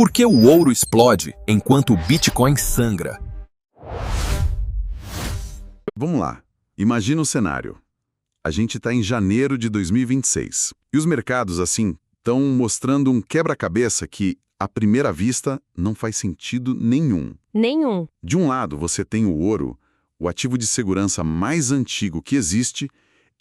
Por que o ouro explode enquanto o Bitcoin sangra? Vamos lá. Imagina o cenário. A gente está em janeiro de 2026. E os mercados, assim, estão mostrando um quebra-cabeça que, à primeira vista, não faz sentido nenhum. Nenhum. De um lado, você tem o ouro, o ativo de segurança mais antigo que existe,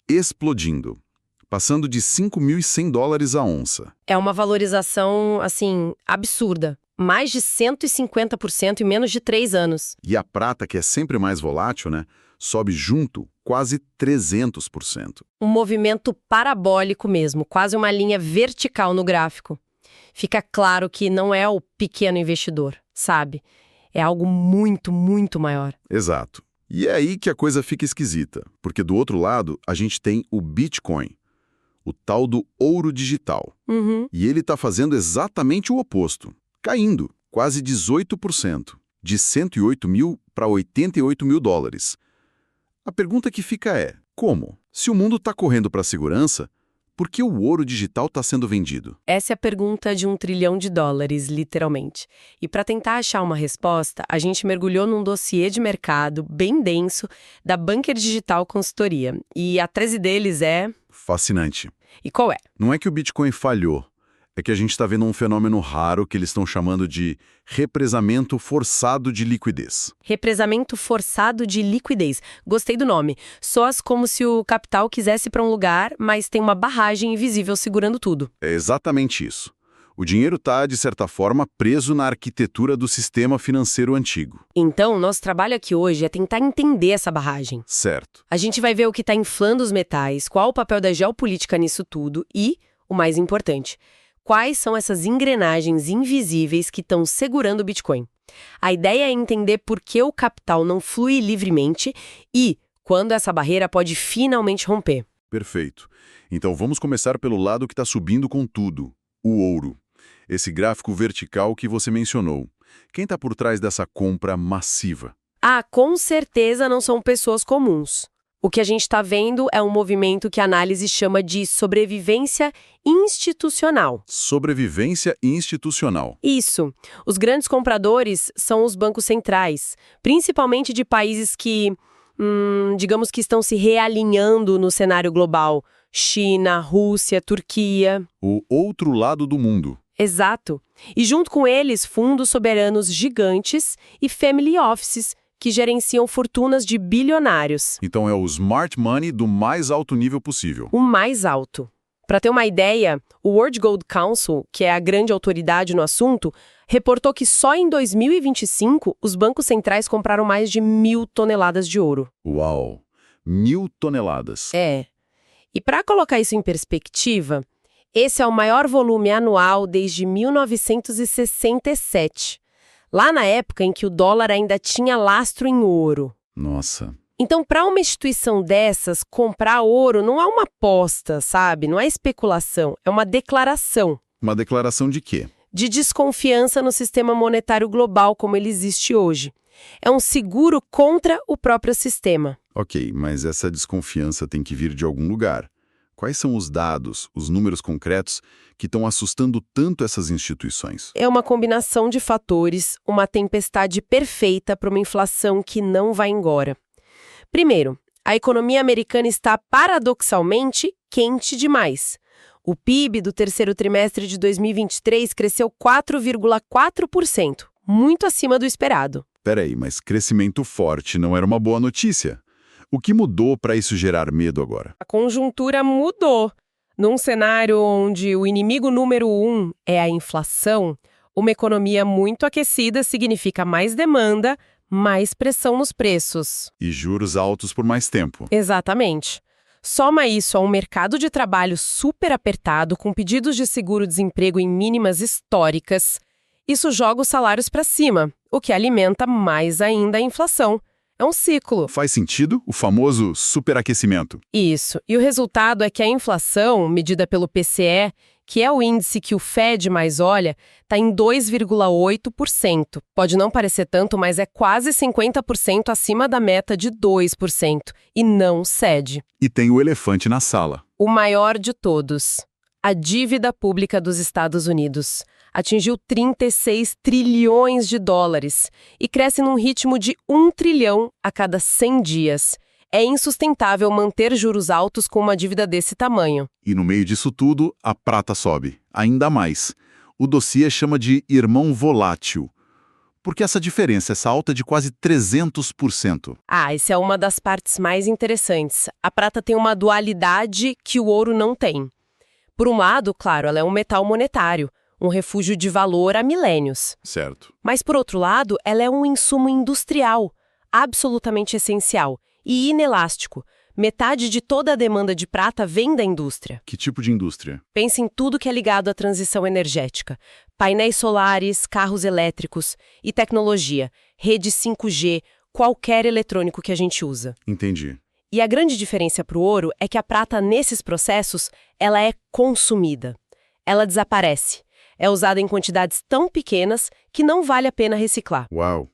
explodindo, passando de $5.100 a onça. É uma valorização, assim, absurda. Mais de 150% em menos de 3 anos. E a prata, que é sempre mais volátil, né, sobe junto quase 300%. Um movimento parabólico mesmo, quase uma linha vertical no gráfico. Fica claro que não é o pequeno investidor, sabe? É algo muito, muito maior. Exato. E é aí que a coisa fica esquisita, porque do outro lado a gente tem o Bitcoin, o tal do ouro digital. E ele está fazendo exatamente o oposto, caindo quase 18%, de 108 mil para 88 mil dólares. A pergunta que fica é, como? Se o mundo está correndo para a segurança, por que o ouro digital está sendo vendido? Essa é a pergunta de $1 trilhão, literalmente. E para tentar achar uma resposta, a gente mergulhou num dossiê de mercado bem denso da Bunker Digital Consultoria. E a tese deles é... Fascinante. E qual é? Não é que o Bitcoin falhou, é que a gente está vendo um fenômeno raro que eles estão chamando de represamento forçado de liquidez. Represamento forçado de liquidez. Gostei do nome. Soa como se o capital quisesse ir para um lugar, mas tem uma barragem invisível segurando tudo. É exatamente isso. O dinheiro está, de certa forma, preso na arquitetura do sistema financeiro antigo. Então, nosso trabalho aqui hoje é tentar entender essa barragem. Certo. A gente vai ver o que está inflando os metais, qual o papel da geopolítica nisso tudo e, o mais importante, quais são essas engrenagens invisíveis que estão segurando o Bitcoin. A ideia é entender por que o capital não flui livremente e quando essa barreira pode finalmente romper. Perfeito. Então vamos começar pelo lado que está subindo com tudo, o ouro. Esse gráfico vertical que você mencionou. Quem está por trás dessa compra massiva? Ah, com certeza não são pessoas comuns. O que a gente está vendo é um movimento que a análise chama de sobrevivência institucional. Sobrevivência institucional. Isso. Os grandes compradores são os bancos centrais, principalmente de países que, digamos que estão se realinhando no cenário global. China, Rússia, Turquia. O outro lado do mundo. Exato. E junto com eles, fundos soberanos gigantes e family offices, que gerenciam fortunas de bilionários. Então é o smart money do mais alto nível possível. O mais alto. Para ter uma ideia, o World Gold Council, que é a grande autoridade no assunto, reportou que só em 2025 os bancos centrais compraram mais de 1.000 toneladas de ouro. Uau! 1.000 toneladas. É. E para colocar isso em perspectiva, esse é o maior volume anual desde 1967. Lá na época em que o dólar ainda tinha lastro em ouro. Nossa. Então, para uma instituição dessas, comprar ouro não é uma aposta, sabe? Não é especulação, é uma declaração. Uma declaração de quê? De desconfiança no sistema monetário global como ele existe hoje. É um seguro contra o próprio sistema. Ok, mas essa desconfiança tem que vir de algum lugar. Quais são os dados, os números concretos que estão assustando tanto essas instituições? É uma combinação de fatores, uma tempestade perfeita para uma inflação que não vai embora. Primeiro, a economia americana está paradoxalmente quente demais. O PIB do terceiro trimestre de 2023 cresceu 4,4%, muito acima do esperado. Peraí, mas crescimento forte não era uma boa notícia. O que mudou para isso gerar medo agora? A conjuntura mudou. Num cenário onde o inimigo número 1 é a inflação, uma economia muito aquecida significa mais demanda, mais pressão nos preços. E juros altos por mais tempo. Exatamente. Soma isso a um mercado de trabalho super apertado, com pedidos de seguro-desemprego em mínimas históricas. Isso joga os salários para cima, o que alimenta mais ainda a inflação. É um ciclo. Faz sentido? O famoso superaquecimento. Isso. E o resultado é que a inflação, medida pelo PCE, que é o índice que o Fed mais olha, está em 2,8%. Pode não parecer tanto, mas é quase 50% acima da meta de 2%. E não cede. E tem o elefante na sala. O maior de todos. A dívida pública dos Estados Unidos. atingiu 36 trilhões de dólares e cresce num ritmo de 1 trilhão a cada 100 dias. É insustentável manter juros altos com uma dívida desse tamanho. E no meio disso tudo, a prata sobe, ainda mais. O dossiê chama de irmão volátil. Por que essa diferença, essa alta de quase 300%? Essa é uma das partes mais interessantes. A prata tem uma dualidade que o ouro não tem. Por um lado, claro, ela é um metal monetário, um refúgio de valor há milênios. Certo. Mas, por outro lado, ela é um insumo industrial, absolutamente essencial e inelástico. Metade de toda a demanda de prata vem da indústria. Que tipo de indústria? Pense em tudo que é ligado à transição energética. Painéis solares, carros elétricos e tecnologia, rede 5G, qualquer eletrônico que a gente usa. Entendi. E a grande diferença para o ouro é que a prata, nesses processos, ela é consumida. Ela desaparece. É usada em quantidades tão pequenas que não vale a pena reciclar. Uau!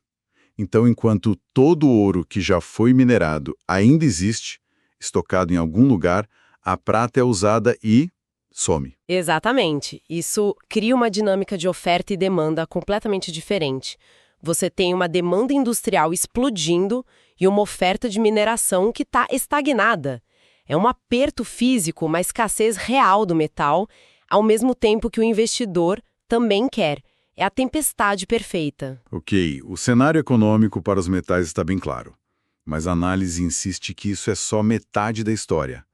Então, enquanto todo o ouro que já foi minerado ainda existe, estocado em algum lugar, a prata é usada e some. Exatamente. Isso cria uma dinâmica de oferta e demanda completamente diferente. Você tem uma demanda industrial explodindo e uma oferta de mineração que está estagnada. É um aperto físico, uma escassez real do metal, ao mesmo tempo que o investidor também quer. É a tempestade perfeita. Ok, o cenário econômico para os metais está bem claro. Mas a análise insiste que isso é só metade da história.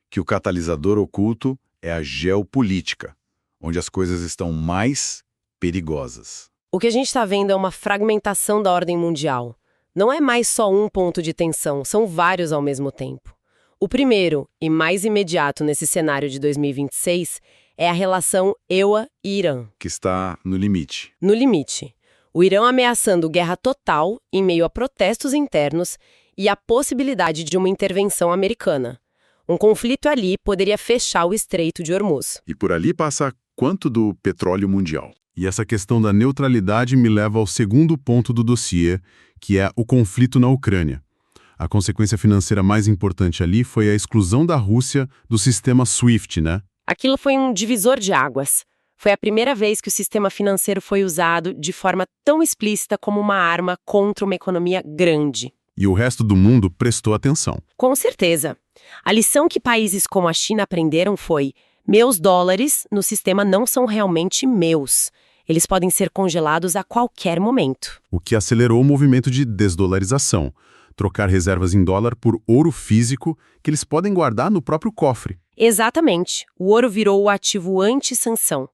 Que o catalisador oculto é a geopolítica, onde as coisas estão mais perigosas. O que a gente está vendo é uma fragmentação da ordem mundial. Não é mais só um ponto de tensão, são vários ao mesmo tempo. O primeiro, e mais imediato nesse cenário de 2026, é a relação EUA e Irã. Que está no limite. No limite. O Irã ameaçando guerra total em meio a protestos internos e a possibilidade de uma intervenção americana. Um conflito ali poderia fechar o Estreito de Hormuz. E por ali passa quanto do petróleo mundial? E essa questão da neutralidade me leva ao segundo ponto do dossiê, que é o conflito na Ucrânia. A consequência financeira mais importante ali foi a exclusão da Rússia do sistema SWIFT, né? Aquilo foi um divisor de águas. Foi a primeira vez que o sistema financeiro foi usado de forma tão explícita como uma arma contra uma economia grande. E o resto do mundo prestou atenção. Com certeza. A lição que países como a China aprenderam foi: meus dólares no sistema não são realmente meus. Eles podem ser congelados a qualquer momento. O que acelerou o movimento de desdolarização. Trocar reservas em dólar por ouro físico que eles podem guardar no próprio cofre. Exatamente. O ouro virou o ativo anti-sanção.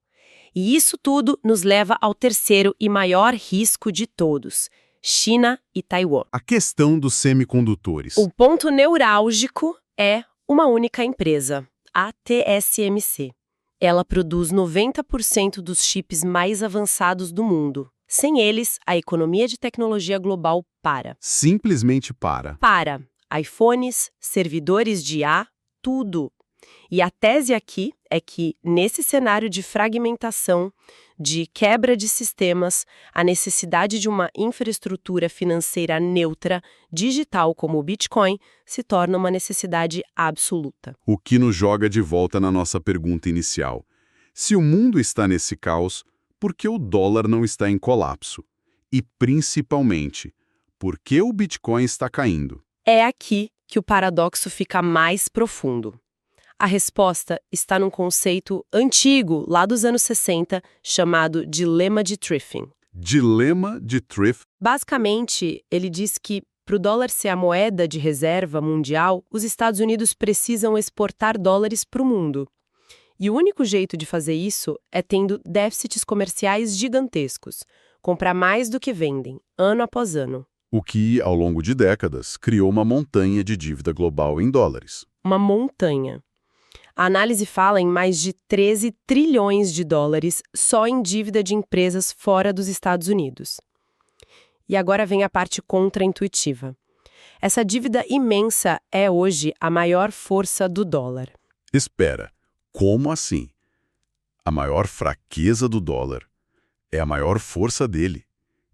E isso tudo nos leva ao terceiro e maior risco de todos: China e Taiwan. A questão dos semicondutores. O ponto neurálgico é uma única empresa, a TSMC. Ela produz 90% dos chips mais avançados do mundo. Sem eles, a economia de tecnologia global para. Simplesmente para. Para. iPhones, servidores de IA, tudo. E a tese aqui é que, nesse cenário de fragmentação, de quebra de sistemas, a necessidade de uma infraestrutura financeira neutra, digital como o Bitcoin, se torna uma necessidade absoluta. O que nos joga de volta na nossa pergunta inicial. Se o mundo está nesse caos, por que o dólar não está em colapso? E, principalmente, por que o Bitcoin está caindo? É aqui que o paradoxo fica mais profundo. A resposta está num conceito antigo, lá dos anos 60, chamado dilema de Triffin. Dilema de Triff. Basicamente, ele diz que, para o dólar ser a moeda de reserva mundial, os Estados Unidos precisam exportar dólares para o mundo. E o único jeito de fazer isso é tendo déficits comerciais gigantescos, comprar mais do que vendem, ano após ano. O que, ao longo de décadas, criou uma montanha de dívida global em dólares. Uma montanha. A análise fala em mais de 13 trilhões de dólares só em dívida de empresas fora dos Estados Unidos. E agora vem a parte contraintuitiva. Essa dívida imensa é hoje a maior força do dólar. Espera, como assim? A maior fraqueza do dólar é a maior força dele.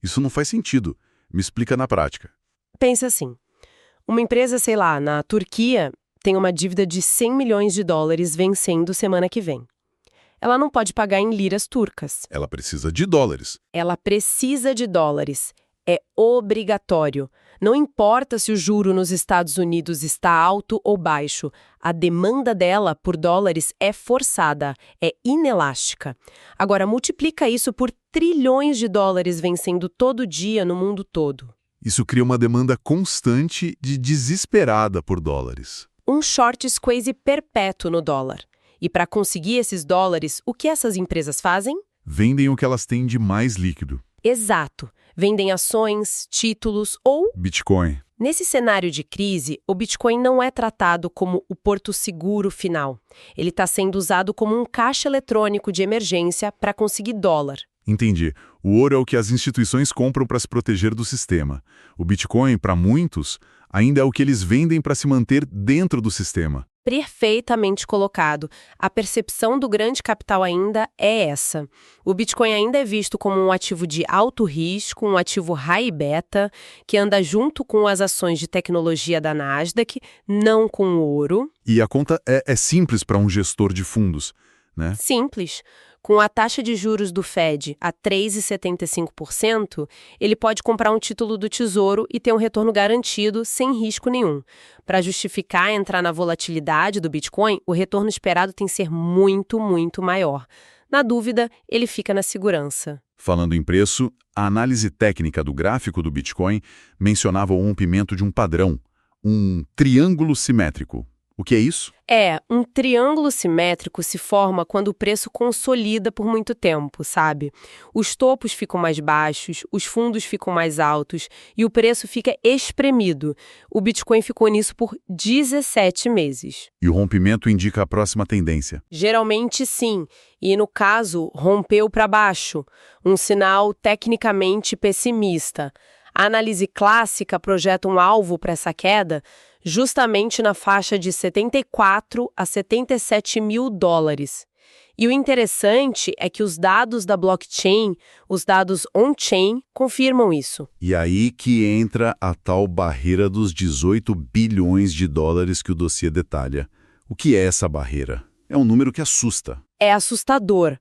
Isso não faz sentido. Me explica na prática. Pensa assim, uma empresa, sei lá, na Turquia, tem uma dívida de 100 milhões de dólares vencendo semana que vem. ela não pode pagar em liras turcas. Ela precisa de dólares. Ela precisa de dólares. É obrigatório. Não importa se o juro nos Estados Unidos está alto ou baixo, a demanda dela por dólares é forçada, é inelástica. Agora, multiplica isso por trilhões de dólares vencendo todo dia no mundo todo. Isso cria uma demanda constante de desesperada por dólares. Um short squeeze perpétuo no dólar. E para conseguir esses dólares, o que essas empresas fazem? Vendem o que elas têm de mais líquido. Exato. Vendem ações, títulos ou... Bitcoin. Nesse cenário de crise, o Bitcoin não é tratado como o porto seguro final. Ele está sendo usado como um caixa eletrônico de emergência para conseguir dólar. Entendi. O ouro é o que as instituições compram para se proteger do sistema. O Bitcoin, para muitos, ainda é o que eles vendem para se manter dentro do sistema. Perfeitamente colocado. A percepção do grande capital ainda é essa. O Bitcoin ainda é visto como um ativo de alto risco, um ativo high beta, que anda junto com as ações de tecnologia da Nasdaq, não com o ouro. E a conta é simples para um gestor de fundos, né? Simples. Com a taxa de juros do Fed a 3,75%, ele pode comprar um título do Tesouro e ter um retorno garantido sem risco nenhum. Para justificar entrar na volatilidade do Bitcoin, o retorno esperado tem que ser muito, muito maior. Na dúvida, ele fica na segurança. Falando em preço, a análise técnica do gráfico do Bitcoin mencionava o rompimento de um padrão, um triângulo simétrico. O que é isso? Um triângulo simétrico se forma quando o preço consolida por muito tempo, sabe? Os topos ficam mais baixos, os fundos ficam mais altos e o preço fica espremido. O Bitcoin ficou nisso por 17 meses. E o rompimento indica a próxima tendência? Geralmente sim, e no caso, rompeu para baixo, um sinal tecnicamente pessimista. A análise clássica projeta um alvo para essa queda justamente na faixa de 74 a 77 mil dólares. E o interessante é que os dados da blockchain, os dados on-chain, confirmam isso. E aí que entra a tal barreira dos 18 bilhões de dólares que o dossiê detalha. O que é essa barreira? É um número que assusta. É assustador.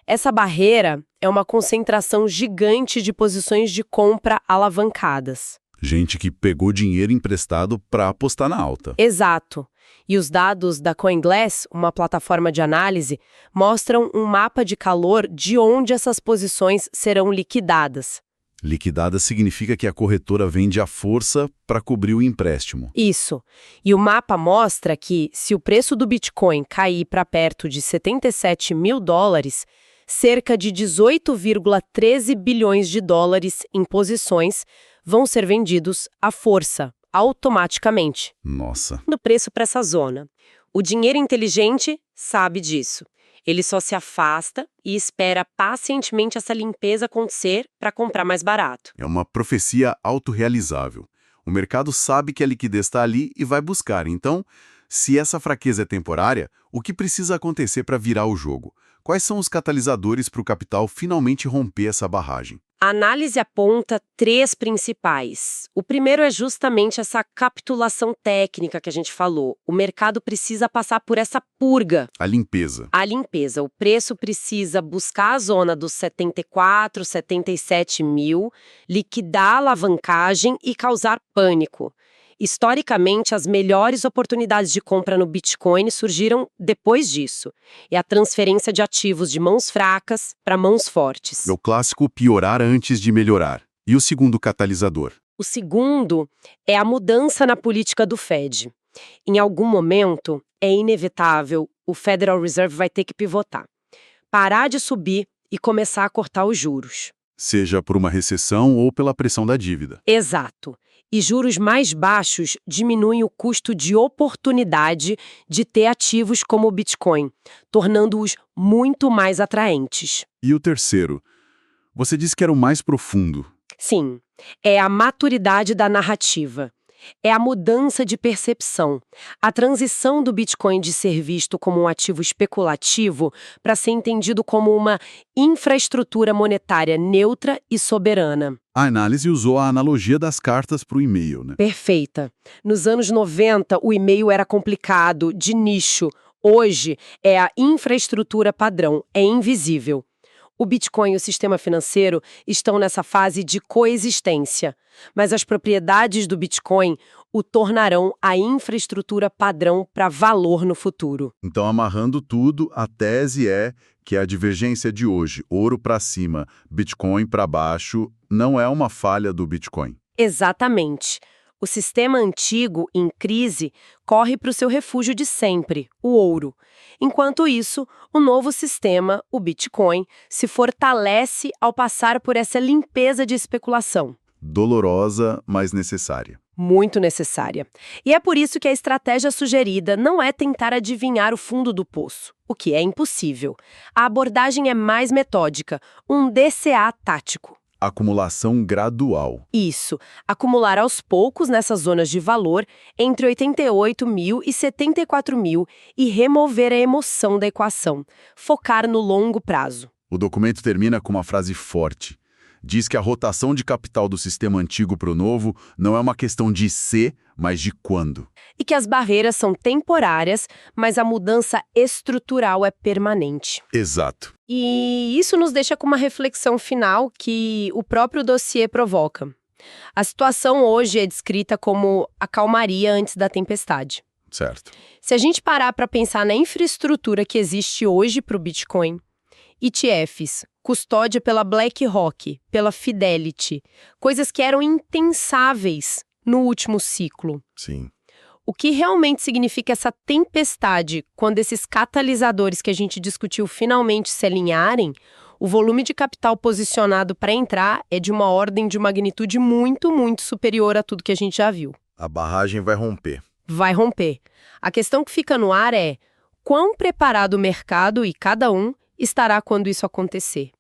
Essa barreira é uma concentração gigante de posições de compra alavancadas. Gente que pegou dinheiro emprestado para apostar na alta. Exato. E os dados da CoinGlass, uma plataforma de análise, mostram um mapa de calor de onde essas posições serão liquidadas. Liquidada significa que a corretora vende à força para cobrir o empréstimo. Isso. E o mapa mostra que, se o preço do Bitcoin cair para perto de 77 mil dólares, cerca de 18,13 bilhões de dólares em posições vão ser vendidos à força, automaticamente. Nossa. No preço para essa zona. O dinheiro inteligente sabe disso. Ele só se afasta e espera pacientemente essa limpeza acontecer para comprar mais barato. É uma profecia autorrealizável. O mercado sabe que a liquidez está ali e vai buscar. Então, se essa fraqueza é temporária, o que precisa acontecer para virar o jogo? Quais são os catalisadores para o capital finalmente romper essa barragem? A análise aponta 3 principais. O primeiro é justamente essa capitulação técnica que a gente falou. O mercado precisa passar por essa purga. A limpeza. A limpeza. O preço precisa buscar a zona dos 74, 77 mil, liquidar a alavancagem e causar pânico. Historicamente, as melhores oportunidades de compra no Bitcoin surgiram depois disso. É a transferência de ativos de mãos fracas para mãos fortes. É o clássico piorar antes de melhorar. E o segundo catalisador? O segundo é a mudança na política do Fed. Em algum momento, é inevitável, o Federal Reserve vai ter que pivotar. Parar de subir e começar a cortar os juros. Seja por uma recessão ou pela pressão da dívida. Exato. E juros mais baixos diminuem o custo de oportunidade de ter ativos como o Bitcoin, tornando-os muito mais atraentes. E o terceiro? Você disse que era o mais profundo. Sim, é a maturidade da narrativa. É a mudança de percepção, a transição do Bitcoin de ser visto como um ativo especulativo para ser entendido como uma infraestrutura monetária neutra e soberana. A análise usou a analogia das cartas para o e-mail, né? Perfeita. Nos anos 90, o e-mail era complicado, de nicho. Hoje é a infraestrutura padrão, é invisível. O Bitcoin e o sistema financeiro estão nessa fase de coexistência, mas as propriedades do Bitcoin o tornarão a infraestrutura padrão para valor no futuro. Então, amarrando tudo, a tese é que a divergência de hoje, ouro para cima, Bitcoin para baixo, não é uma falha do Bitcoin. Exatamente. O sistema antigo, em crise, corre para o seu refúgio de sempre, o ouro. Enquanto isso, o novo sistema, o Bitcoin, se fortalece ao passar por essa limpeza de especulação. Dolorosa, mas necessária. Muito necessária. E é por isso que a estratégia sugerida não é tentar adivinhar o fundo do poço, o que é impossível. A abordagem é mais metódica, um DCA tático. Acumulação gradual. Isso, acumular aos poucos nessas zonas de valor entre 88 mil e 74 mil e remover a emoção da equação, focar no longo prazo. O documento termina com uma frase forte. Diz que a rotação de capital do sistema antigo para o novo não é uma questão de se, mas de quando. E que as barreiras são temporárias, mas a mudança estrutural é permanente. Exato. E isso nos deixa com uma reflexão final que o próprio dossiê provoca. A situação hoje é descrita como a calmaria antes da tempestade. Certo. Se a gente parar para pensar na infraestrutura que existe hoje para o Bitcoin, ETFs, custódia pela BlackRock, pela Fidelity, coisas que eram impensáveis no último ciclo. Sim. O que realmente significa essa tempestade quando esses catalisadores que a gente discutiu finalmente se alinharem? O volume de capital posicionado para entrar é de uma ordem de magnitude muito, muito superior a tudo que a gente já viu. A barragem vai romper. Vai romper. A questão que fica no ar é quão preparado o mercado e cada um estará quando isso acontecer.